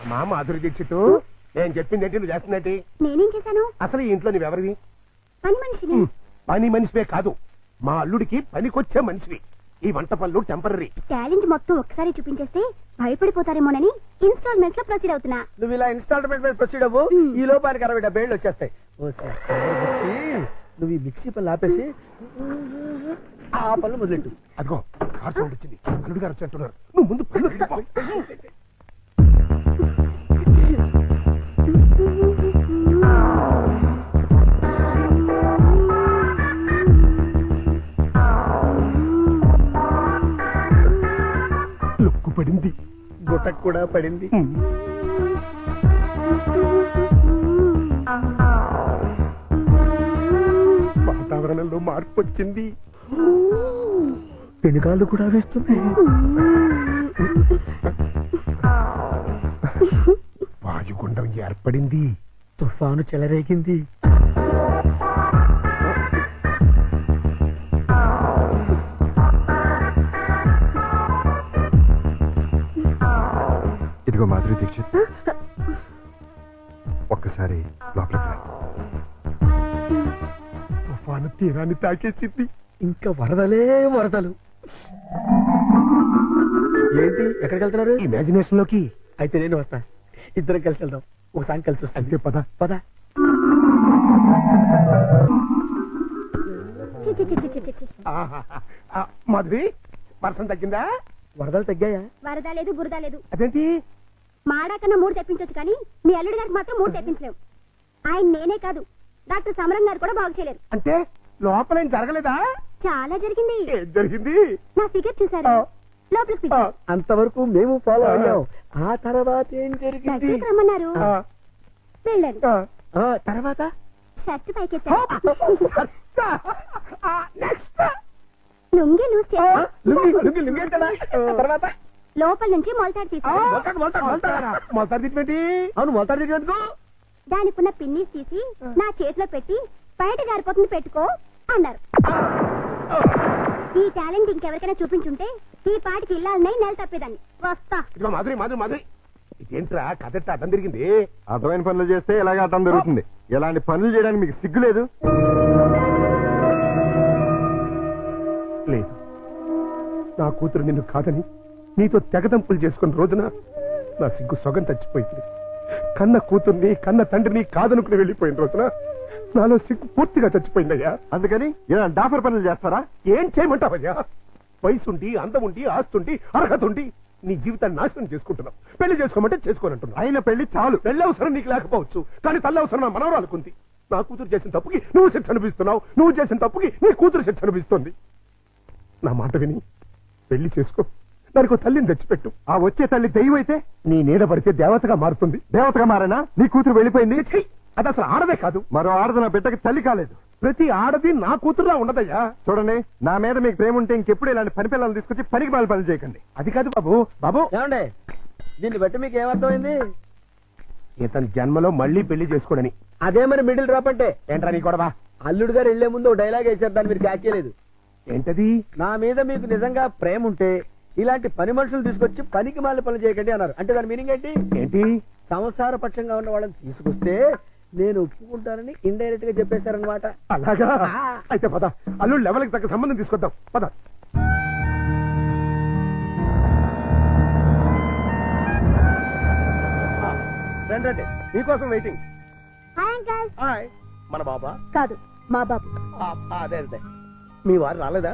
మా మాధురి దీక్షిత్ నేను చెప్పింది ఏంటి నువ్వు చేస్తున్నట్టు? నేనేం చేశాను? అసలు ఈ ఇంట్లో నువ్వెవరివి? పని మనిషిని. పని మనిషివే కాదు, మా అల్లుడికి పనికొచ్చే మనిషివి. ఈ వంట పనులు టెంపరీ. టాలెంట్ మొత్తం ఒకసారి చూపించేస్తే భయపడిపోతారేమోనని ఇన్స్టాల్మెంట్స్ లో ప్రొసీడ్ అవుతున్నా. నువ్వు ఇలా ఇన్స్టాల్మెంట్ మీద ప్రొసీడ్ అవ్వు, ఈ లోపానికి 60-70 ఏళ్ళు వచ్చేస్తాయి. నువ్వు ఈ మిక్సీ పనులు ఆపేసి ఆ పనులు మొదలెట్టు. అదిగో కార్ సౌండ్ వచ్చింది, అల్లుడు గారు వచ్చేట్టున్నారు. నువ్వు ముందు పనులు వెళ్ళిపో. లుక్కు పడింది, గుట్టకు కూడా పడింది. వాతావరణంలో మార్పు వచ్చింది, పెనుగాళ్ళు కూడా వేస్తుంది. వాయుగుండం ఏర్పడింది, తుఫాను చెలరేగింది. ఇదిగో మాధురి దీక్షిత్, ఒక్కసారి లోపలికి రా. తుఫాను తీరాన్ని తాకేసింది. ఇంకా వరదలే వరదలు. ఏంటి ఎక్కడికి వెళ్తున్నారు? ఇమాజినేషన్ లోకి. అయితే నేను వస్తా, ఇద్దరం కలిసి వెళ్దాం. ఒకసారి కలిసి వస్తా. అంతే పద పద. చి, చి, చి, చి, చి, చి, చి. మాధురి వర్షం తగ్గిందా? వరదలు తగ్గాయా? వరద లేదు, బురద లేదు. అదేంటి? మాడా కన్నా 3 తెప్పించొచ్చు కానీ మీ అల్లుడి గారికి మాత్రం 3 తెప్పించలేవు. ఆయన నేనే కాదు, డాక్టర్ సమరం గారు కూడా బాగు చేయలేరు. అంటే లోపల ఏం జరగలేదా? చాలా జరిగింది. ఏం జరిగింది? నా ఫిగర్ చూసారు, లోపలికి పిలిచారు. అంతవరకు మేము ఫాలో అయ్యాం. ఆ తర్వాత ఏం జరిగింది? దగ్గరికి రమ్మన్నారు, వెళ్ళాను. తర్వాత షర్ట్ పైకెత్తారు, నెక్స్ట్ లుంగి లూజ్ చేశారు. తర్వాత లోపల నుంచి మొలతాడు తీశారు. మొదటి తిప్పేంటి? అవును, మొదటి తిరిగేందుకు దానికున్న పిన్నీస్ తీసి నా చేతిలో పెట్టి బయట జారిపోతుంది పెట్టుకో అన్నారు. ఈ టాలెంట్ ఇంకెవరికైనా చూపించుంటే ఈ పాటికి ఇల్లాలనే నెల తప్పేదాన్ని. వస్తా. ఇదిగో మాధురి మాధురి మాధురి, ఇదేంట్రా కదెట్ట అడ్డం తిరిగింది? అర్థమైన పనులు చేస్తే ఇలాగే అర్థం జరుగుతుంది. ఇలాంటి పనులు చేయడానికి మీకు సిగ్గు లేదు? లేదు, నా కూతురు నిన్ను కాదని నీతో తెగదంపులు చేసుకున్న రోజున నా సిగ్గు సొగం చచ్చిపోయింది. కన్న కూతుర్ని కన్న తండ్రిని కాదనుకుని వెళ్ళిపోయిన రోజున నాలో సిగ్గు పూర్తిగా చచ్చిపోయిందయ్యా. అందుకని ఇలా డాఫర్ పనులు చేస్తారా? ఏం చేయమంటావయ్యా? వయసుండి, అందముండి, ఆస్తుండి, అర్హత ఉండి నీ జీవితాన్ని నాశనం చేసుకుంటున్నావు. పెళ్లి చేసుకోమంటే చేసుకోనంటున్నావు. అయిన పెళ్లి చాలు. పెళ్లి అవసరం నీకు లేకపోవచ్చు, కానీ తల్లి అవసరం నా మనవరాలుకుంది. నా కూతురు చేసిన తప్పుకి నువ్వు శిక్ష అనిపిస్తున్నావు, నువ్వు చేసిన తప్పుకి నీ కూతురు శిక్ష అనిపిస్తుంది. నా మాట విని పెళ్లి చేసుకో, దానికి తల్లిని తెచ్చిపెట్టు. ఆ వచ్చే తల్లి దెయ్యం అయితే నీ నీడ పడితే దేవతగా మారుతుంది. దేవతగా మారేనా? నీ కూతురు వెళ్ళిపోయింది. ఛీ! అది అసలు ఆడదే కాదు. మరో ఆడది నా బిడ్డకి తల్లి కాలేదు. ప్రతి ఆడది నా కూతురులా ఉండదయ్యా. చూడండి, నా మీద మీకు ప్రేమ ఉంటే ఇంకెప్పుడు ఇలాంటి పని పిల్లలు తీసుకొచ్చి పనికి మాలి పనులు చేయకండి. అది కాదు బాబు. బాబు, ఏమండి, దీన్ని బట్టి మీకు ఏమర్థమైంది? ఇతని జన్మలో మళ్ళీ పెళ్లి చేసుకోడని. అదే మరి మిడిల్ డ్రాప్ అంటే. ఏంట్రా నీ గొడవ? అల్లుడు గారు వెళ్లే ముందు డైలాగ్ వేసారు, దాన్ని మీరు క్యాచ్ చేయలేదు. ఏంటది? నా మీద మీకు నిజంగా ప్రేమ ఉంటే ఇలాంటి పని మనుషులు తీసుకొచ్చి పనికి మాలి పనులు చేయకండి అన్నారు. అంటే దాని మీనింగ్ ఏంటి? ఏంటి? సంసార పక్షంగా ఉన్న వాళ్ళని తీసుకొస్తే నేను ఒప్పుకుంటానని ఇండైరెక్ట్ గా చెప్పేశారనమాట. అలాగా? అయితే పద, అల్లుడు లెవెల్కి తగ్గ సంబంధం తీసుకొద్దాం. పద. రండి, నీకోసం వెయిటింగ్. Hi uncle. హాయ్. మన బాబా? కాదు, మా బాబు. అదే అదే. మీ వారు రాలేదా?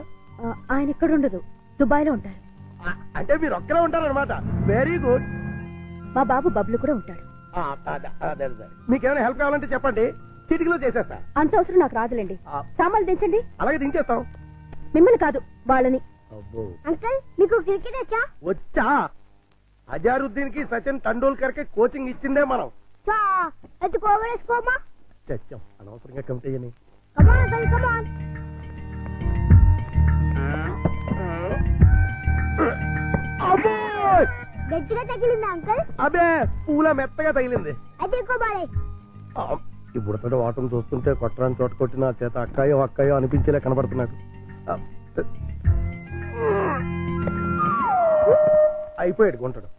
ఆయన ఇక్కడ ఉండదు, దుబాయ్ లో ఉంటారు. అంటే మీరు ఒక్కరే ఉంటారనమాట. Very good. మా బాబు బబ్లు కూడా ఉంటాడు. మీకేమైనా హెల్ప్ కావాలంటే చెప్పండి, చిటికలో చేసేస్తా. అంత అవసరం నాకు రాదులేండి. సామాన్లు దించండి. అలాగే దించేస్తాం. మిమ్మల్ని కాదు, వాళ్ళని. అంకల్, మీకు క్రికెట్ వచ్చా? వచ్చా. అజారుద్దీన్ కి సచిన్ టెండూల్కర్ కి కోచింగ్ ఇచ్చిందే మనం. చచ్చాం అనవసరంగా కమిటీ అని. గట్టిగా తగిలిందా అంకల్? అబే, పూల మెత్తగా తగిలింది. అయితే ఇప్పుడు వాటం చూస్తుంటే కొట్టరాని చోట కొట్టిన చేత అక్కాయో అక్కాయో అనిపించేలా కనబడుతున్నాడు. అయిపోయాడు కొంటాడు.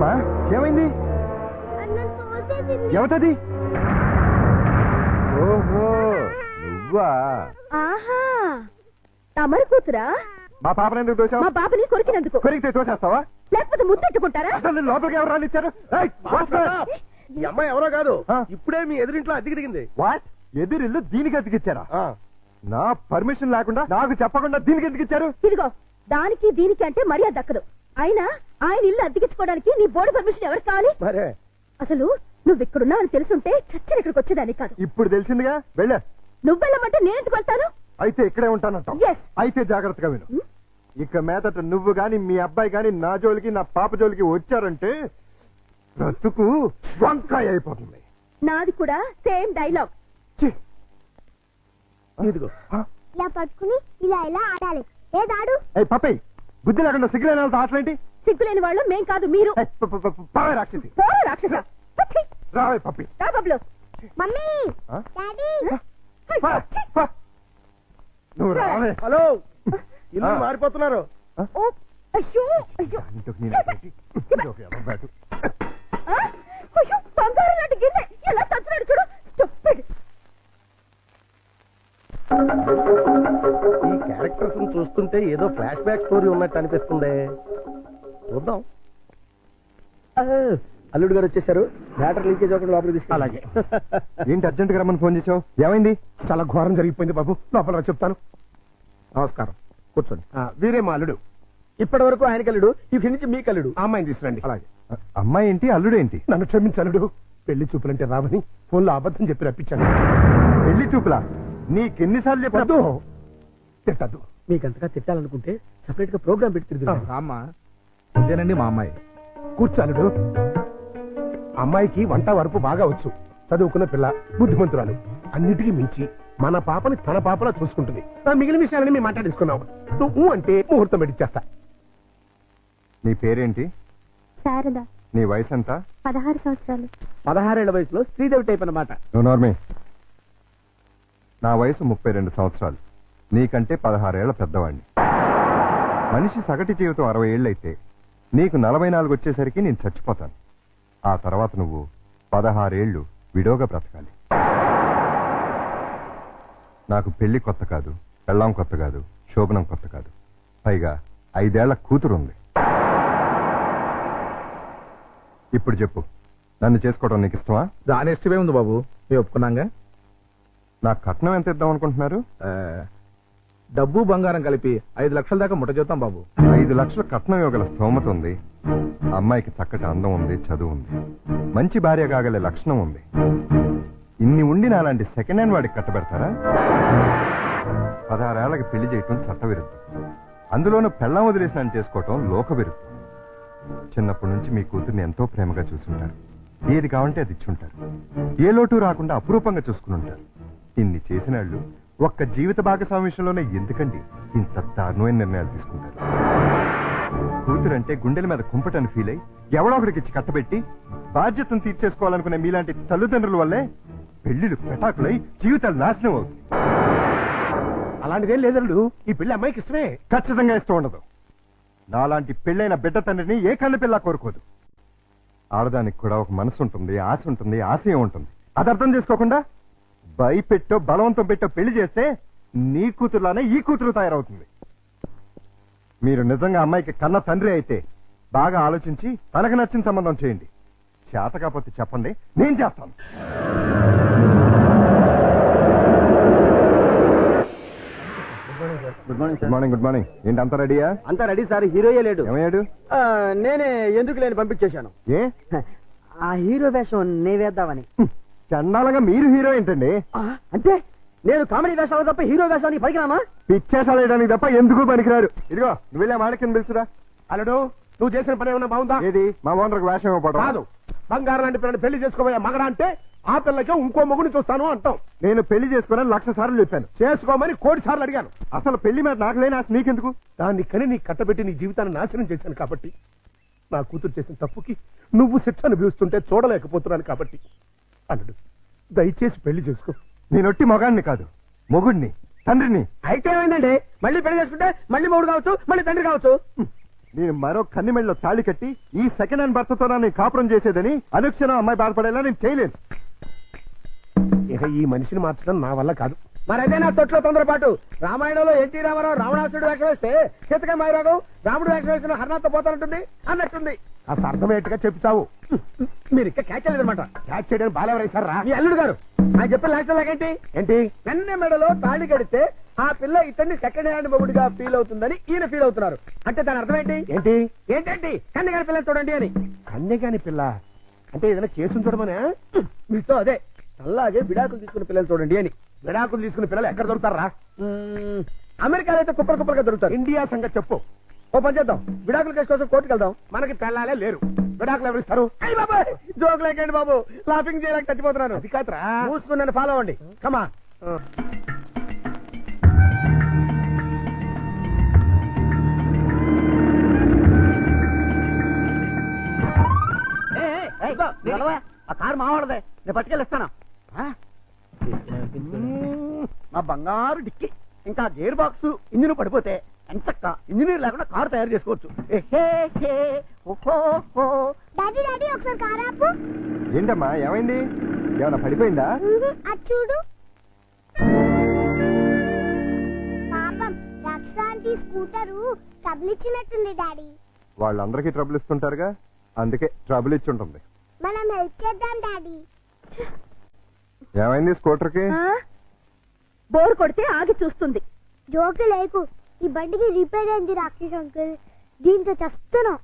ఏంటమ్మా ఏమైంది? ఎవతది? ఓహో నువ్వా? ఆహా తమరి కూతురా? మా పాపను ఎందుకు తోసావు? మా బాబుని కొరికినందుకు. కొరికితే తోసేస్తావా? లేకపోతే ముద్దెట్టుకుంటారా? అసలు నేను లోపలికి ఎవరు రానిచ్చారు? ఈ అమ్మాయి ఎవరో కాదు, ఇప్పుడే మీ ఎదురింట్లో అద్దెకి దిగింది. వాట్? ఎదురిల్లు దీనికి అతికిచ్చారా? నా పర్మిషన్ లేకుండా నాకు చెప్పకుండా దీనికి ఎందుకు ఇచ్చారు? ఇదిగో దానికి దీనికి అంటే మర్యాద దక్కదు. అయినా ఆయన ఇల్లు అద్దెకించుకోవడానికి నీ బోర్డు పర్మిషన్ ఎవరికి కావాలి? మరే అసలు నువ్వు ఇక్కడున్నావు అని తెలుసుంటే చచ్చిన ఇక్కడికి వచ్చేదాన్ని కాదు. ఇప్పుడు తెలిసిందిగా వెళ్ళా. నువ్వు వెళ్ళమంటే నేనెందుకు వెళ్తాను? అయితే ఇక్కడే ఉంటానంట. Yes. అయితే జాగ్రత్తగా విను. ఇక మీదట నువ్వు గాని మీ అబ్బాయి గాని నా జోలికి నా పాప జోలికి వచ్చారంటే బ్రతుకు వంకాయ అయిపోతుంది. నాది కూడా సేమ్ డైలాగ్. ఇదిగో ఇలా పట్టుకుని ఇలా ఇలా ఆడాలి. ఏదాడు? ఏ పప్పి బుద్ధి లేకుండా సిగ్గులేని వాళ్ళతో ఆటలేంటి? సిగ్గులేని వాళ్ళు మేం కాదు మీరు. పావే రాక్షసి. పోరా రాక్షస. ఛీ! రావే పప్పి. రా బబ్లు. మమ్మీ ఆ? డాడీ పా, పా. నువ్వు రావే. హలో, ఇల్లు మారిపోతున్నారు. ఓ, అయ్యో అయ్యో ఇంటికి నేను పెట్టి, ఇదొక ఎర్ర బ్యాటు. ఆ? అయ్యో బంగారం లాంటి గిన్నె ఎలా తత్తున్నాడు చూడు. స్టూపిడ్. ఈ క్యారెక్టర్స్ చూస్తుంటే ఏదో ఫ్లాష్ బ్యాక్ స్టోరీ ఉన్నట్టు అనిపిస్తుంది. చూద్దాం. అల్లుడు గారు వచ్చేసారు. మ్యాటర్ లీకేజ్ అవ్వకుండా లోపలికి తీసుకు. అలాగే. ఏంటి అర్జెంట్ గా రమ్మని ఫోన్ చేసావు? ఏమైంది? చాలా ఘోరం జరిగిపోయింది బాబు. లోపల రా చెప్తాను. నమస్కారం, కూర్చోండి. వీరే మా అల్లుడు. ఇప్పటి వరకు ఆయన కల్లుడు, ఇక్కడి నుంచి మీ కల్లుడు. ఆ అమ్మాయిని తీసుకురండి. అలాగే. అమ్మాయి ఏంటి అల్లుడేంటి? నన్ను క్షమించలుడు. పెళ్లి చూపులంటే రావని ఫోన్లో అబద్ధం చెప్పి రప్పించాను. పెళ్లి చూపులా? నీకెన్నిసార్లు చెప్పదు? తిట్టద్దు. మీకంతగా తిట్టాలనుకుంటే సెపరేట్ గా ప్రోగ్రామ్ పెట్టి తిరుగుతాం. రామ్మా, ఇదేనండి మా అమ్మాయి. కూర్చాలుడు. అమ్మాయికి వంట వరపు బాగా వచ్చు. చదువుకున్న పిల్ల, బుద్ధిమంతురాలు. అన్నిటికీ మించి మన పాపని తన పాపలా చూసుకుంటుంది. మిగిలిన విషయాలని మేము మాట్లాడేసుకున్నాం. నువ్వు అంటే ముహూర్తం పెట్టిచ్చేస్తా. నీ పేరేంటి? శారద. నీ వయసు ఎంత? 16 సంవత్సరాలు. 16 ఏళ్ల వయసులో శ్రీదేవి టైప్ అన్నమాట. నువ్వు నోర్మే. నా వయసు 32 సంవత్సరాలు. నీకంటే 16 ఏళ్ల పెద్దవాడిని. మనిషి సగటు జీవితం 60 ఏళ్ళైతే నీకు 44 వచ్చేసరికి నేను చచ్చిపోతాను. ఆ తర్వాత నువ్వు 16 ఏళ్ళు విడోగా బ్రతకాలి. నాకు పెళ్లి కొత్త కాదు, పెళ్ళాం కొత్త కాదు, శోభనం కొత్త కాదు. పైగా 5 ఏళ్ల కూతురుంది. ఇప్పుడు చెప్పు, నన్ను చేసుకోవడం నీకు ఇష్టమా? దాని ఇష్టమే ఉంది బాబు, మేము ఒప్పుకున్నాగా. నాకు కట్నం ఎంత ఇద్దాం అనుకుంటున్నారు? డబ్బు బంగారం కలిపి 5 లక్షల దాకా ముట్ట చూద్దాం బాబు. 5 లక్షల కట్నం ఇవ్వగల స్తోమత ఉంది. అమ్మాయికి చక్కటి అందం ఉంది, చదువు ఉంది, మంచి భార్య కాగలే లక్షణం ఉంది. ఇన్ని ఉండి నాలాంటి సెకండ్ హ్యాండ్ వాడికి కట్టబెడతారా? 16 ఏళ్లకి పెళ్లి చేయటం చట్టవిరుద్ధం. అందులోనూ పెళ్ళాం వదిలేసినని చేసుకోవటం లోక విరుద్ధం. చిన్నప్పటి నుంచి మీ కూతుర్ని ఎంతో ప్రేమగా చూసుంటారు. ఏది కావాలంటే అది ఇచ్చుంటారు. ఏ లోటు రాకుండా అపురూపంగా చూసుకుని ఉంటారు. ఇన్ని చేసిన వాళ్ళు ఒక్క జీవిత భాగస్వామి విషయంలోనే ఎందుకండి ఇంత దారుణమైన నిర్ణయాలు తీసుకుంటారు? కూతురంటే గుండెల మీద కుంపటని ఫీల్ అయి ఎవడో ఒకడికి ఇచ్చి కట్టబెట్టి బాధ్యతను తీర్చేసుకోవాలనుకునే మీలాంటి తల్లిదండ్రుల వల్లే పెళ్లిళ్ళు పెటాకులై జీవితాలు నాశనం అవుతుంది. అలాంటిదేం లేదల్లుడు. ఈ పెళ్లి అమ్మాయికి ఇష్టమే. ఖచ్చితంగా ఇష్టం ఉండదు. నాలాంటి పెళ్ళైన బిడ్డ తండ్రిని ఏ కన్ను పిల్ల కోరుకోదు. ఆడదానికి కూడా ఒక మనసు ఉంటుంది, ఆశ ఉంటుంది, ఆశయం ఉంటుంది. అది అర్థం చేసుకోకుండా భయపెట్టో బలవంతం పెట్టో పెళ్లి చేస్తే నీ కూతురులానే ఈ కూతురు తయారవుతుంది. మీరు నిజంగా అమ్మాయికి కన్న తండ్రి అయితే బాగా ఆలోచించి తనకు నచ్చిన సంబంధం చేయండి. చేత కాకపోతే చెప్పండి, నేను చేస్తాను. Good morning. Good morning. ఏంటి అంతా రెడీయా? అంతా రెడీ సార్. హీరోయే లేడు. ఏమయ్యాడు? నేనే ఎందుకు లేని పంపించేశాను. ఏ ఆ హీరో వేషం నే వేద్దామని. చండాలంగా మీరు హీరో ఏంటండి? అంటే నేను కామెడీ వేషాలు తప్ప హీరో వేషానికి పనికిరామా? పిచ్చేసాలు వేయడానికి తప్ప ఎందుకు పనికిరాడు. ఇదిగో నువ్వు వెళ్ళా మాడకిని పిలుచురా. అల్లుడు, నువ్వు చేసిన పని ఏమన్నా బాగుందా? ఏది మా ఓనర్కి వేషం ఇవ్వబడదు. కాదు, బంగారం లాంటి పిల్లని పెళ్లి చేసుకోబోయే మగడా అంటే ఆ పిల్లకే ఇంకో మొగుని చూస్తాను అంటాం. నేను పెళ్లి చేసుకోనని 1,00,000 సార్లు చెప్పాను. చేసుకోమని 1,00,00,000 సార్లు అడిగాను. అసలు పెళ్లి మీద నాకు లేని ఆశ నీకెందుకు? దాన్ని కని నీ కట్టబెట్టి నీ జీవితాన్ని నాశనం చేశాను కాబట్టి, నా కూతురు చేసిన తప్పుకి నువ్వు శిక్ష అనుభవిస్తుంటే చూడలేకపోతున్నాను కాబట్టి, అల్లుడు దయచేసి పెళ్లి చేసుకో. నేనొట్టి మగాడిని కాదు, మొగుడిని, తండ్రిని. అయితే ఏమైందండి? మళ్ళీ పెళ్లి చేసుకుంటే మళ్ళీ మొగుడు కావచ్చు, మళ్ళీ తండ్రి కావచ్చు. నేను మరో కన్నిమెళ్ళలో తాళి కట్టి ఈ సెకండ్ హ్యాండ్ భర్తతో నేను కాపురం చేసేదని అనుక్షణం అమ్మాయి బాధపడేలా నేను చేయలేను. ఇక ఈ మనిషిని మార్చడం నా వల్ల కాదు. మరి అదే నా తొట్లో తొందరపాటు. రామాయణంలో ఎన్టీ రామారావు రావణాసుడు వేషం వేస్తే సీతక మాయరాగం రాముడు వేషం వేసిన హర్నాథ్ పోతానంటుంది అన్నట్టుంది. కాస్త అర్థమయ్యేట్టుగా చెప్తావు. మీరు ఇక్కడ క్యాచ్ చేయలేదన్నమాట. క్యాచ్ చేయడానికి బాలెవరైసారా? మీ అల్లుడు గారు ఆయన చెప్పిన లాస్ట్ లాగేంటి ఏంటి? వెన్న మెడలో తాళి కడితే ఆ పిల్ల ఇతన్ని సెకండ్ హ్యాండ్ మొగుడిగా ఫీల్ అవుతుందని ఈయన ఫీల్ అవుతున్నారు. అంటే దాని అర్థం ఏంటి? ఏంటి ఏంటండి కన్నెగారి పిల్లని చూడండి అని. కన్యగాని పిల్ల అంటే ఏదైనా కేసు చూడమనే? మీతో అదే అలాగే విడాకులు తీసుకున్న పిల్లలు చూడండి అని. విడాకులు తీసుకున్న పిల్లలు ఎక్కడ దొరుకుతారా? అమెరికాలో అయితే కుప్పలుగా దొరుకుతారు. ఇండియా సంగతి చెప్పు. ఓ పని చేద్దాం, విడాకుల కేసు కోసం కోర్టుకు వెళ్దాం. మనకి పెళ్ళాలే లేరు, విడాకులు ఎవరిస్తారు? అయ్యి బాబాయ్ జోక్ లేకండి బాబు, లాఫింగ్ చేయలేక చచ్చిపోతున్నాను. అది కాదురా. మూసుకుని నన్ను ఫాలో అవ్వండి. కమా ఆ కారు మావాడదే, నేను పట్టుకెళ్ళిస్తాను. మా బంగారు డిక్కి ఇంకా గేర్ బాక్స్ ఇంజిన్ పడిపోతే ఎంచక్క ఇంజనీర్ లేకుండా కారు తయారు చేసుకోవచ్చు. డాడీ డాడీ ఒకసారి కారు ఆపు. ఏంటమ్మా ఏమైంది? ఏమైనా పడిపోయిందా? అది చూడు. పాపం రక్షాంతి స్కూటరు ట్రబుల్ ఇచ్చినట్టుంది డాడీ. వాళ్ళందరికీ ట్రబుల్ ఇస్తుంటారుగా, అందుకే ట్రబుల్ ఇచ్చి ఉంటుంది. మనం హెల్ప్ చేద్దాం డాడీ. ఏమైంది స్కూటర్ కి? బోర్ కొడితే ఆగి చూస్తుంది. జోకు లేకు, ఈ బండికి రిపేర్ అయింది రాకేష్ అంకుల్, దీంతో చస్తున్నాం.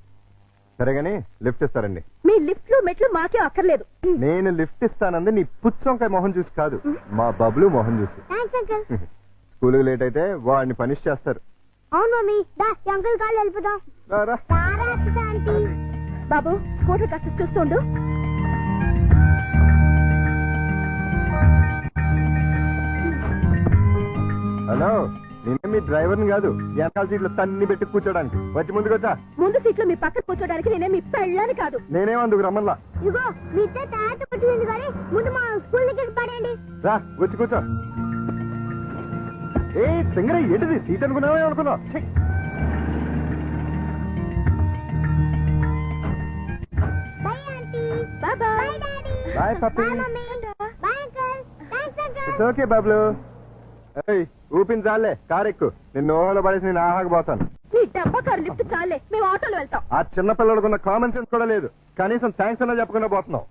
సరే గాని లిఫ్ట్ ఇస్తారండి. మీ లిఫ్ట్లు మెట్లు మాకే అక్కర్లేదు. నేను లిఫ్ట్ ఇస్తానంది నీ పుచ్చంకాయ మొహం చూసి కాదు, మా బబ్లు మొహం చూసి. Thanks uncle. స్కూల్కి లేట్ అయితే వాడిని పనిష్ చేస్తారు. అవును మమ్మీ, దా అంకుల్ కాళ్ళు వెళ్ళిపోదాం. రారా. రాక్షాంతి. బాబు స్కూటర్ కాస్త చూస్తుండు. హలో, నేనే మీ డ్రైవర్ని కాదు, వెనకాల సీట్లు తన్ని పెట్టి కూర్చోడానికి. వచ్చి ముందుకు వచ్చా. ముందు సీట్లో మీ పక్కన కూర్చోడానికి నేనే మీ పెళ్ళాని కాదు. నేనేమందుకు రమ్మల్లా. ఇగో మీ ఇద్దరు తయారు పట్టింది కానీ ముందు మా స్కూల్ దగ్గర పడండి. రా వచ్చి కూర్చో. ఏ సింగరే ఏంటిది సీట్ అనుకున్నావే అనుకున్నావు? Bye aunty. Bye bye daddy. Bye పప్పి. Bye mummy. Bye uncle. Thanks uncle. It's okay Bablu. ఏయ్ ఊపిన చాలే, కారు ఎక్కు. నిన్ను ఓహోలో పడేసి నేను ఆహాకపోతాను. నీ డబ్బా కారు లిఫ్ట్ చాలే, మేము ఆటోలో వెళ్తాం. ఆ చిన్న పిల్లలకున్న కామన్ సెన్స్ కూడా లేదు, కనీసం థ్యాంక్స్ అన్నా చెప్పకుండా పోతున్నావు.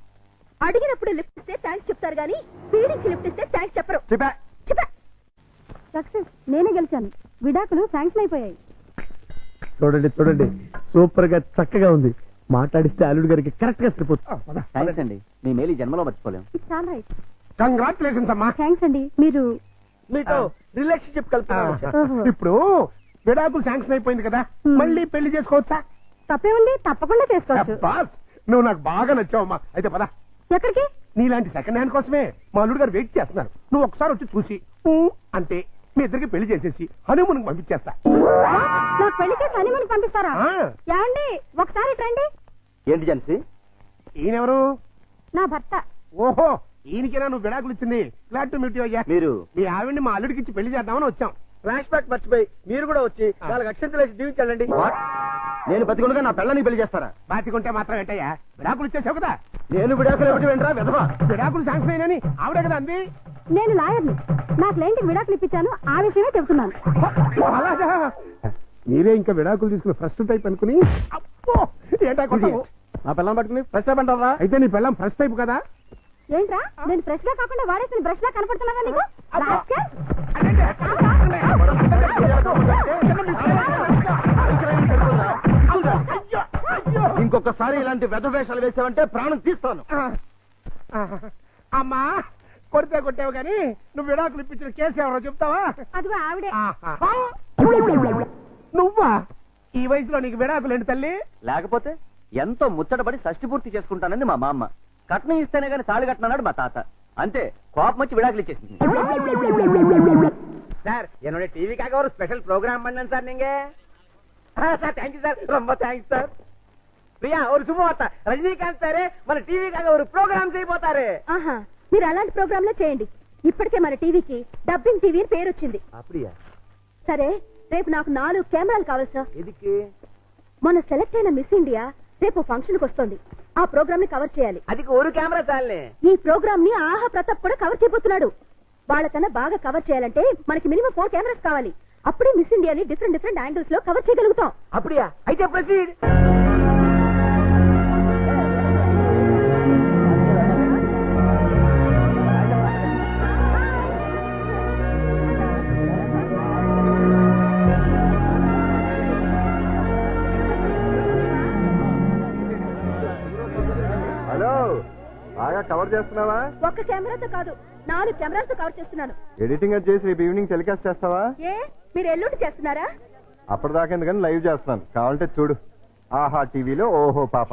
అడిగినప్పుడు లిఫ్ట్ ఇస్తే థ్యాంక్స్ చెప్తారు గానీ పీడించి లిఫ్ట్ ఇస్తే థ్యాంక్స్ చెప్పరు. చెప్పా. సక్సెస్, నేనే గెలిచాను. విడాకులు శాంక్షన్ అయిపోయాయి. చూడండి చూడండి, సూపర్ గా చక్కగా ఉంది. మాట్లాడిస్తే అల్లుడు గారికి కరెక్ట్ గా సరిపోతుంది. థ్యాంక్స్ అండి, మీ మేలు ఈ జన్మలో మర్చిపోలేం. It's all right. కంగ్రాచులేషన్స్ అమ్మా. థ్యాంక్స్ అండి. మీరు మీతో రిలేషన్షిప్ కలుపుతున్నాను. ఇప్పుడు విడాకులు శాంక్షన్ అయిపోయింది కదా, మళ్ళీ పెళ్లి చేసుకోవచ్చా? తప్పేముంది, తప్పకుండా చేసుకోవచ్చు. బాస్ నువ్వు నాకు బాగా నచ్చావమ్మా. అయితే పద. ఎక్కడికి? నీలాంటి సెకండ్ హ్యాండ్ కోసమే మా అల్లుడు గారు వెయిట్ చేస్తున్నారు. నువ్వు ఒకసారి వచ్చి చూసి అంటే మీ ఇద్దరికి పెళ్లి చేసేసి హనీమూన్ పంపించేస్తా. నాకు పెళ్లి చేసి హనీమూన్ పంపిస్తారా? ఆ. ఏమండి ఒకసారి రండి. ఏంటి జన్సీ? ఈయనెవరు? నా భర్త. ఓహో, ఈయనకేనా నువ్వు విడాకులు ఇచ్చింది? గ్లాడ్ టు మీట్ యు అయ్యా. మీరు మీ ఆవిడ్ని మా అల్లుడికి ఇచ్చి పెళ్లి చేద్దామని వచ్చాం. ఫ్లాష్ బ్యాక్ మర్చిపోయి మీరు కూడా వచ్చి వాళ్ళకి అక్షంతలు వేసి దీవించాలండి. నేను బతికుండగా నా పిల్లని పెళ్లి చేస్తారా? బాతికుంటే మాత్రం ఏంటయ్యా, విడాకులు ఇచ్చేసావు కదా. నేను విడాకులు ఎవరికి వెంటరా విధవా? విడాకులు శాంక్షన్ అయినని ఆవిడే కదా అంది. నేను లాయర్ని, నా క్లయింట్ విడాకులు ఇప్పించాను, ఆ విషయమే చెబుతున్నాను. అలాగా? మీరే ఇంకా విడాకులు తీసుకుని ఫస్ట్ టైప్ అనుకుని అప్పో ఏంటా కొట్టావు? నా పిల్లని పట్టుకుని ఫ్రెష్ అప్ అంటారా? అయితే నీ పెళ్ళం ఫస్ట్ టైప్ కదా? ఏంట్రా నేను ఫ్రెష్ గా కాకుండా వాడేసిన బ్రష్ లా కనపడుతున్నాగా నీకు? రాస్కెల్. ఇంకొకసారి ఇలాంటి వెధ వేషాలు వేసావంటే ప్రాణం తీస్తాను. అమ్మా కొడితే కొట్టావు కానీ నువ్వు విడాకులు ఇప్పించిన కేసు ఎవరో చెప్తావా? అదిగో ఆవిడే. నువ్వా? ఈ వయసులో నీకు విడాకులు ఏంటి తల్లి? లేకపోతే ఎంతో ముచ్చటపడి షష్టి పూర్తి చేసుకుంటానండి మా మామ. కట్నం ఇస్తేనే గానీ తాళి కట్టనన్నాడు మా తాత. అంతే, కోపం వచ్చి విడాకులు ఇచ్చేసింది. சார் என்னோட டிவிக்காக ஒரு ஸ்பெஷல் ப்ரோக்ராம் பண்ணேன் சார். நீங்க சார் தேங்க்யூ சார், ரொம்ப தேங்க்ஸ் சார். ప్రియా ஒரு శుభవార్త, రజనీకాంత్ సారే మన టీవీకాగా ఒక ప్రోగ్రామ్ చేయబోతారు. ఆహా, మీరు అలాంటి ప్రోగ్రాంలే చేయండి. ఇప్పటికే మన టీవీకి డబ్బింగ్ టీవీ అని పేరు వచ్చింది. அப்படியா? సరే రేపు నాకు 4 కెమెరాలు కావాలి సార్. ఎదికి? మొన్న సెలెక్ట్ అయిన మిస్ ఇండియా రేపు ఫంక్షన్ కి వస్తుంది. ఆ ప్రోగ్రామ్ ని కవర్ చేయాలి. అది ఒక కెమెరా చాలే. ఈ ప్రోగ్రామ్ ని ఆహా ప్రతాప్ కూడా కవర్ చేయబోతున్నాడు. వాళ్ళకన్నా బాగా కవర్ చేయాలంటే మనకి మినిమం 4 కెమెరాస్ కావాలి. అప్పుడే మిస్ ఇండియాని డిఫరెంట్ యాంగిల్స్ లో కవర్ చేయగలుగుతాం. అప్పుడియా? అయితే ప్రొసీడ్. హలో, బాగా కవర్ చేస్తున్నావా? ఒక్క కెమెరాతో కాదు, 4 కెమెరాలతో కవర్ చేస్తున్నాను. ఎడిటింగ్ అది చేసి రేపు ఈవినింగ్ టెలికాస్ట్ చేస్తావా? ఏ మీరు ఎల్లుండి చేస్తున్నారా? అప్పటిదాకా ఎందుకని లైవ్ చేస్తున్నాను, కావాలంటే చూడు. ఆహా టీవీలో ఓహో పాప.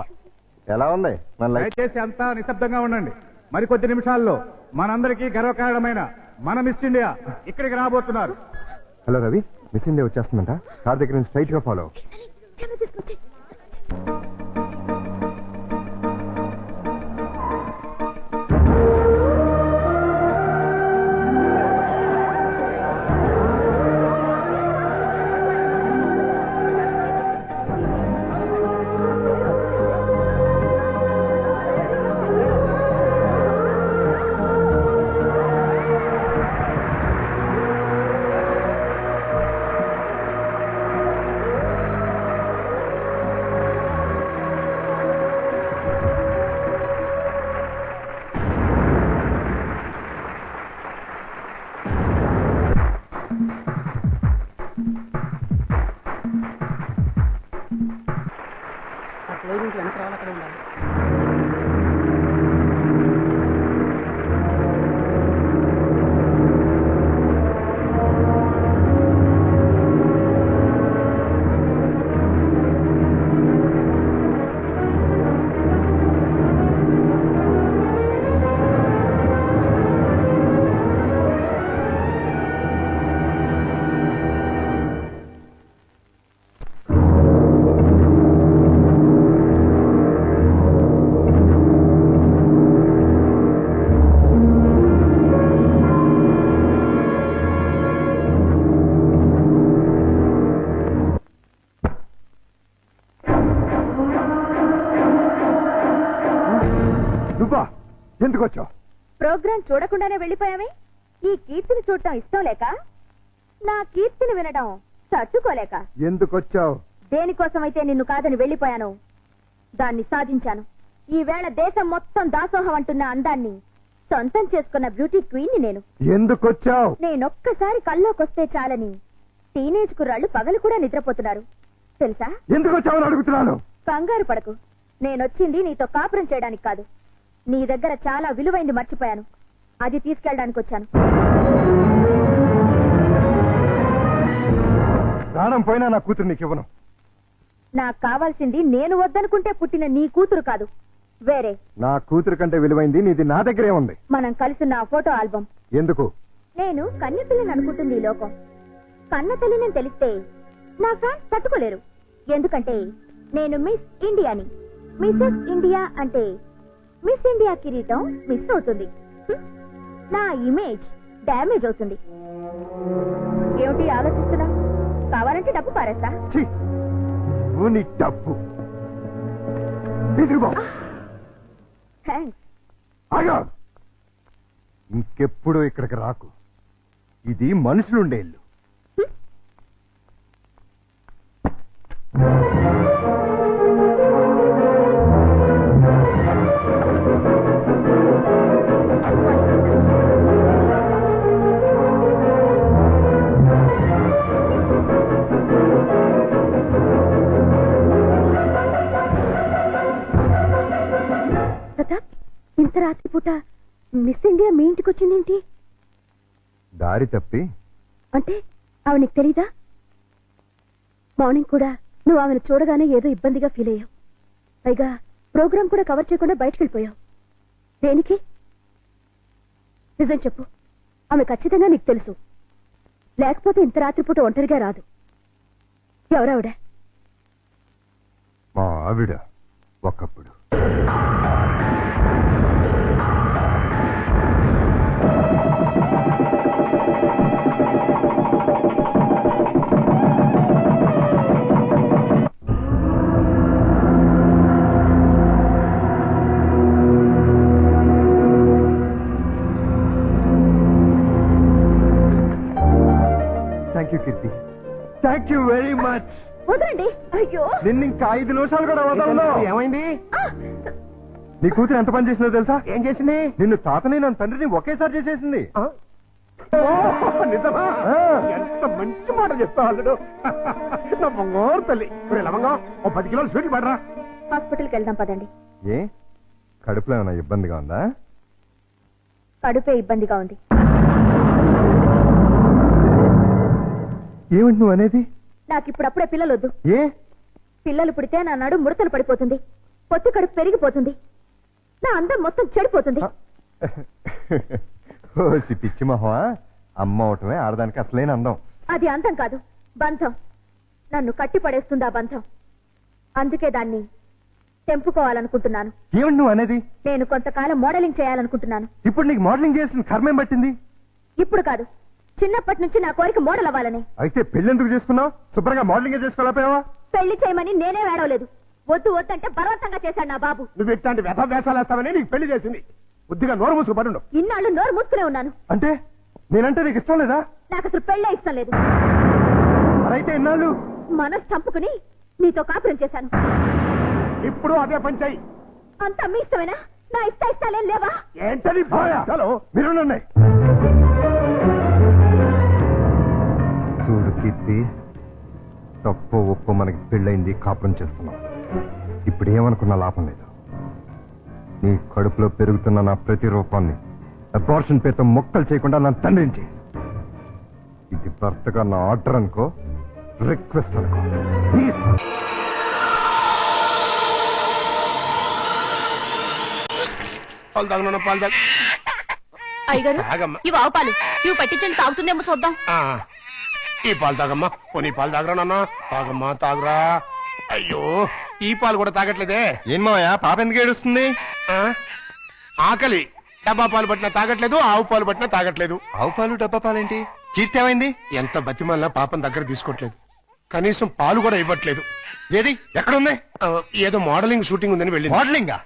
ఎలా ఉంది మన లైవ్? దయచేసి అంతా నిశ్శబ్దంగా ఉండండి. మరికొద్ది నిమిషాల్లో మనందరికీ గర్వకారణమైన మన మిస్ ఇండియా ఇక్కడికి రాబోతున్నారు. హలో రవి, మిస్ ఇండియా వచ్చేస్తుందంట. కార్ దగ్గర నుంచి స్ట్రైట్ గా ఫాలో. కెమెరా తీసుకొచ్చి. ఎందుకు వచ్చావు? ప్రోగ్రామ్ చూడకుండానే వెళ్ళిపోయామే. ఈ కీర్తిని చూడటం ఇష్టం లేక, నా కీర్తిని వినడం తట్టుకోలేక. ఎందుకు వచ్చావు? దేనికోసమైతే నిన్ను కాదని వెళ్ళిపోయాను, దాన్ని సాధించాను. ఈవేళ దేశం మొత్తం దాసోహం అంటున్న అందాన్ని సొంతం చేసుకున్న బ్యూటీ క్వీన్ ని నేను. ఎందుకు వచ్చావు? నేనొక్కసారి కల్లోకొస్తే చాలని టీనేజ్ కుర్రాళ్ళు పగలు కూడా నిద్రపోతున్నారు తెలుసా? ఎందుకు వచ్చావని అడుగుతున్నాను. కంగారు పడకు, నేనొచ్చింది నీతో కాపురం చేయడానికి కాదు. నీ దగ్గర చాలా విలువైంది మర్చిపోయాను, అది తీసుకెళ్ళడానికి వచ్చాను. ప్రాణం పోయినా నా కూతురు నీకు ఇవ్వను. నాకు కావాల్సింది నేను వద్దనుకుంటే పుట్టిన నీ కూతురు కాదు, వేరే. నా కూతురు కంటే విలువైంది నీది నా దగ్గరే ఉంది. మనం కలిసిన ఫోటో ఆల్బమ్. ఎందుకు? నేను కన్నెపిల్లని అనుకుంటుంది ఈ లోకం. కన్న తల్లిని తెలిస్తే నా ఫ్యాన్స్ తట్టుకోలేరు. ఎందుకంటే నేను మిస్ ఇండియాని. మిస్సెస్ ఇండియా అంటే మిస్ ఇండియా కిరీటం మిస్ అవుతుంది, నా ఇమేజ్ డ్యామేజ్ అవుతుంది. ఏమిటి ఆలోచిస్తున్నా? కావాలంటే డబ్బు పారేస్తా. నీ డబ్బు తీసుకుపో. థ్యాంక్స్. ఇంకెప్పుడు ఇక్కడికి రాకు, ఇది మనుషులుండే ఇల్లు. ఇంత రాత్రి పూట మిస్ ఇండియా మీ ఇంటికి వచ్చిందేంటి? దారి తప్పి. అంటే ఆవిడ నీకు తెలీదా? మార్నింగ్ కూడా నువ్వు ఆమెను చూడగానే ఏదో ఇబ్బందిగా ఫీల్ అయ్యావు. పైగా ప్రోగ్రామ్ కూడా కవర్ చేయకుండా బయటకు వెళ్ళిపోయావు. దేనికి? నిజం చెప్పు, ఆమె ఖచ్చితంగా నీకు తెలుసు. లేకపోతే ఇంత రాత్రిపూట ఒంటరిగా రాదు. ఎవరావిడ? మా ఆవిడ ఒకప్పుడు. Thank you Keerthi, thank you very much. వదలండి. అయ్యో, నిన్ను ఇంకా 5 నిమిషాలు కూడా వదలను. ఏమైంది? నీ కూతురు ఎంత పని చేసిందో తెలుసా? ఏం చేసింది? నిన్ను తాతని నన్ను తండ్రిని ఒకేసారి చేసేసింది. నిజమా? ఎంత మంచి మాట చెప్తా అల్లుడు. నా బంగారు తల్లి. లవంగా ఓ 10 కిలోలు స్వీట్లు పడరా. హాస్పిటల్కి వెళ్దాం పదండి. ఏ కడుపులో ఏమైనా ఇబ్బందిగా ఉందా? కడుపే ఇబ్బందిగా ఉంది. ఏమిటి నువ్వు అనేది? నాకు ఇప్పుడప్పుడే పిల్లలు వద్దు. ఏ పిల్లలు పుడితే నా నడు ముడతలు పడిపోతుంది, పొత్తి కడుపు పెరిగిపోతుంది, నా అందం మొత్తం చెడిపోతుంది. ఓసి పిచ్చి మొహమా, అమ్మ అవటమే ఆడదానికి అసలైన అందం. అది అందం కాదు, బంధం. నన్ను కట్టి పడేస్తుంది ఆ బంధం. అందుకే దాన్ని తెంపుకోవాలనుకుంటున్నాను. ఏమిటి నువ్వు అనేది? నేను కొంతకాలం మోడలింగ్ చేయాలనుకుంటున్నాను. ఇప్పుడు నీకు మోడలింగ్ చేయాల్సిన కర్మేం పట్టింది? ఇప్పుడు కాదు, చిన్నప్పటి నుంచి నా కోరిక మోడల్ అవ్వాలని. అయితే పెళ్ళెందుకు చేసుకున్నావు? శుభ్రంగా మోడలింగ్ చేసుకోలేకపోయావా? పెళ్లి చేయమని నేనే వేడవలేదు, వద్దు వద్దంటే బలవంతంగా చేశాడు నా బాబు. నువ్వు ఇట్లాంటి వ్యధ వేషాలు వేస్తావని నీకు పెళ్లి చేసింది. బుద్ధిగా నోరు మూసుకు పడుండు. ఇన్నాళ్ళు నోరు మూసుకునే ఉన్నాను. అంటే నేనంటే నీకు ఇష్టం లేదా? నాకు అసలు పెళ్ళే ఇష్టం లేదు. మరైతే ఎన్నాళ్ళు? మనసు చంపుకుని నీతో కాపురం చేశాను. ఇప్పుడు అదే పని చెయ్యి. అంతా మీ ఇష్టమేనా? నా ఇష్టాలేం లేవా? ఏంటని భయ? హలో, మీరున్నాయి. చూడు కీర్తి, తప్పు ఒప్పు మనకి పెళ్ళైంది, కాపురం చేస్తున్నాం. ఇప్పుడు ఏమనుకున్నా లాభం లేదు. నీ కడుపులో పెరుగుతున్న నా ప్రతి రూపాన్ని అబార్షన్ పేరుతో మొక్కలు చేయకుండా నన్ను తండ్రించి. ఇది భర్తగా నా ఆర్డర్ అనుకో, రిక్వెస్ట్ అనుకో. ప్లీజ్. పాలు తాగను, పాలు తాగ. అయ్యగారు, తాగమ్మా. ఇవి ఆవు పాలు, ఇవి పట్టించండి, తాగుతుందేమో చూద్దాం. ఈ పాలు తాగమ్మా. పోనీ పాలు తాగరా నాన్న. తాగమ్మా, తాగరా. అయ్యో, ఈ పాలు కూడా తాగట్లేదే. ఏం మావయ్య, పాప ఎందుకు ఏడుస్తుంది? ఆకలి. డబ్బా పాలు పట్టినా తాగట్లేదు, ఆవు పాలు పట్టినా తాగట్లేదు. ఆవు పాలు డబ్బా పాలేంటి? కీర్తి ఏమైంది? ఎంత బతిమాలినా పాపం దగ్గర తీసుకోవట్లేదు. కనీసం పాలు కూడా ఇవ్వట్లేదు. ఏది ఎక్కడుంది? ఏదో మోడలింగ్ షూటింగ్ ఉందని వెళ్ళింది. మోడలింగా?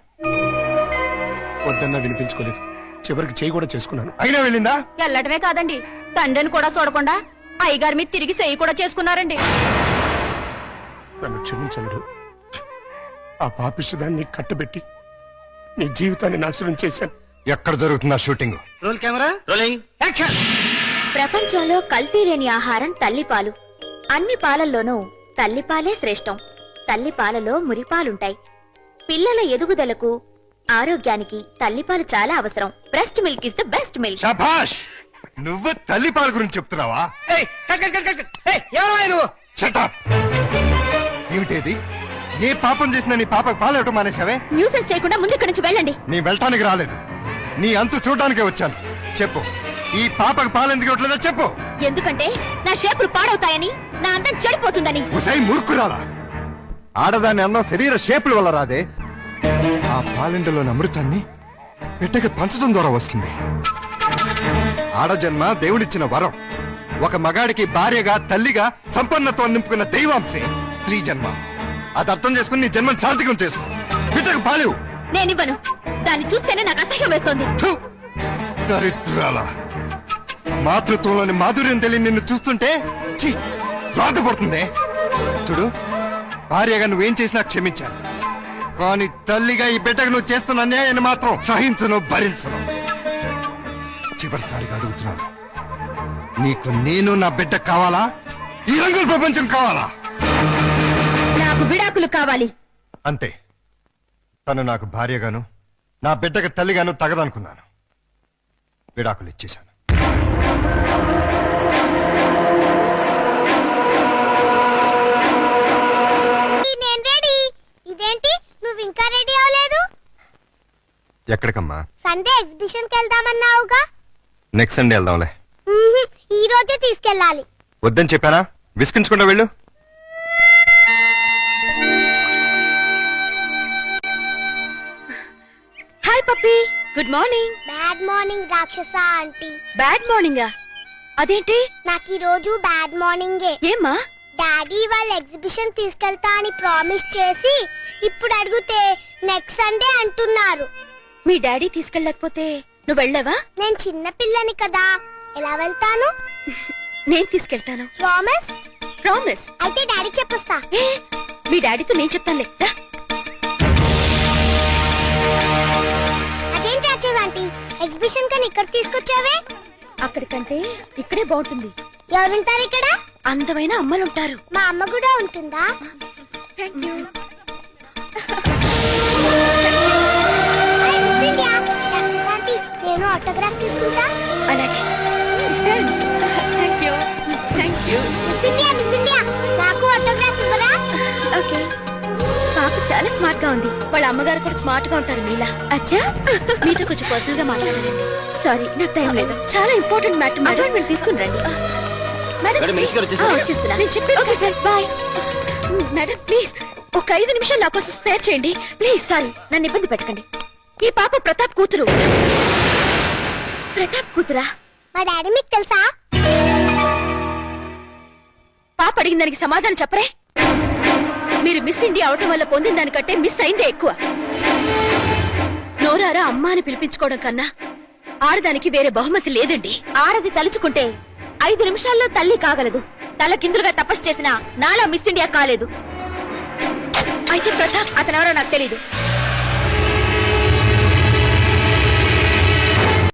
వద్దన్నా వినిపించుకోలేదు. చివరికి చేయి కూడా చేసుకున్నాను. అయినా వెళ్ళిందా? వెళ్ళటమే కాదండి, తండ్రిని కూడా చూడకుండా అయ్యగారి మీద తిరిగి చెయ్యి కూడా చేసుకున్నారండి. నన్ను క్షమించనుడు. ఆ పాపిష్టిదాన్ని కట్టబెట్టి నీ జీవితాన్ని నాశనం చేశాను. ఎక్కడ జరుగుతుందా shooting? Roll camera, rolling, action. ప్రపంచంలో కల్తీ లేని ఆహారం తల్లిపాలు. అన్ని పాలల్లోనూ తల్లిపాలే శ్రేష్టం. తల్లిపాలలో మురిపాలుంటాయి. పిల్లల ఎదుగుదలకు, ఆరోగ్యానికి తల్లిపాలు చాలా అవసరం. Breast milk is the best milk. శభాష్! నువ్వు తల్లి పాల గురించి చెప్తున్నావా? ఏమిటేది? ఏ పాపం చేసినా నీ పాపకు పాలు ఇవ్వటం మానేశావే? న్యూసెన్స్ చేయకుండా ముందు ఇక్కడి నుంచి వెళ్ళండి. నీ వెళ్ళటానికి రాలేదు, నీ అంతు చూడడానికే వచ్చాను. చెప్పు, ఈ పాపకు పాలు ఎందుకు ఇవ్వట్లేదో చెప్పు. ఎందుకంటే నా షేపులు పాడవుతాయని, నా అందం చెడిపోతుందని. ఉసై మూర్ఖురాలా! ఆడదాని అందం శరీర షేపుల వల్ల రాదే. ఆ పాలెండలోని అమృతాన్ని బిడ్డకి పంచడం ద్వారా వస్తుంది. ఆడజన్మ దేవుడిచ్చిన వరం. ఒక మగాడికి భార్యగా, తల్లిగా సంపన్నత్వం నింపుకున్న దైవాంశే స్త్రీ జన్మ. అది అర్థం చేసుకుని నీ జన్మను సార్థకం చేసుకో. బిడ్డకు పాలు. నేనివ్వను. దాన్ని చూస్తేనే నాకు అసహ్యం వేస్తోంది. దరిద్రాల! మాతృత్వంలోని మాధుర్యం తెలియని నిన్ను చూస్తుంటే బాధపడుతుంది. చూడు, భార్యగా నువ్వేం చేసినా క్షమించాను, కానీ తల్లిగా ఈ బిడ్డకు నువ్వు చేస్తున్న అన్యాయాన్ని మాత్రం సహించను, భరించను. చివరిసారిగా అడుగుతున్నాను, నీకు నేను నా బిడ్డ కావాలా? ఈ రంగుల ప్రపంచం కావాలా? నాకు విడాకులు కావాలి. అంతే. తను నాకు భార్యగాను, నా బిడ్డకు తల్లిగాను తగదనుకున్నాను. విడాకులు ఇచ్చేశాను. నేను రెడీ. ఇదేంటి నువ్వు ఇంకా రెడీ అవ్వలేదు? ఎక్కడికమ్మా? సండే ఎగ్జిబిషన్ కి వెళ్దామన్నావుగా. నెక్స్ట్ సండే వెళ్దాంలే. ఈ రోజే తీసుకెళ్ళాలి. వద్దని చెప్పానా? విసిగించకుండా వెళ్ళు. Hi puppy, good morning. Bad morning రాక్షస ఆంటీ. బ్యాడ్ మార్నింగా? అదేంటి? నాకు ఈ రోజు బ్యాడ్ మార్నింగే. ఏమ్మా? డాడీ వాళ్ళ ఎగ్జిబిషన్ తీసుకెళ్తా అని ప్రామిస్ చేసి ఇప్పుడు అడిగితే నెక్స్ట్ సండే అంటున్నారు. మీ డాడీ తీసుకెళ్ళకపోతే నువ్వు వెళ్ళావా? నేను చిన్న పిల్లని కదా, ఎలా వెళ్తాను? నేను తీసుకెళ్తాను. ప్రామిస్? ప్రామిస్. అయితే డాడీ చెప్పొస్తా. మీ డాడీతో నేను చెప్తానులే. అదేం రాజీవ్ ఆంటీ, ఎగ్జిబిషన్ కని ఇక్కడ తీసుకొచ్చావే? అక్కడికంటే ఇక్కడే బాగుంటుంది. ఎవరుంటారు ఇక్కడ? అందమైన అమ్మలుంటారు. మా అమ్మ కూడా ఉంటుందా? Thank you. నేను ఆటోగ్రాఫ్ తీసుకుంటా. అలాగే. Thank you. Thank you. Miss India, నాకు ఆటోగ్రాఫ్ ఇవ్వరా? ఓకే. పాప చాలా స్మార్ట్ గా ఉంది. వాళ్ళ అమ్మగారు కూడా స్మార్ట్ గా ఉంటారు మీలా. అచ్చా, మీతో కొంచెం పర్సనల్ గా మాట్లాడాలండి. సారీ, నాకు టైం లేదు. చాలా ఇంపార్టెంట్ మ్యాటర్. అపాయింట్మెంట్ తీసుకుని రండి. మేడం, వచ్చేస్తున్నా. నేను చెప్పేది. బాయ్ మేడం, ప్లీజ్ ఒక 5 నిమిషాలు నా కోసం స్పేర్ చేయండి ప్లీజ్. సారీ, నన్ను ఇబ్బంది పెట్టకండి. ఈ పాప ప్రతాప్ కూతురు. ప్రతాప్ కూతురా? మా డాడీ మీకు తెలుసా? పాప అడిగిన దానికి సమాధానం చెప్పరే. మీరు మిస్ ఇండియా అవటం వల్ల పొందిన దానికంటే మిస్ అయిందే ఎక్కువ. నోరారా అమ్మ అని పిలిపించుకోవడం కన్నా ఆడదానికి వేరే బహుమతి లేదండి. ఆడది తలుచుకుంటే 5 నిమిషాల్లో తల్లి కాగలదు. తల కిందులుగా తపస్సు చేసినా నాలా మిస్ ఇండియా కాలేదు. అయితే ప్రతాప్ అతనెవరో నాకు తెలీదు.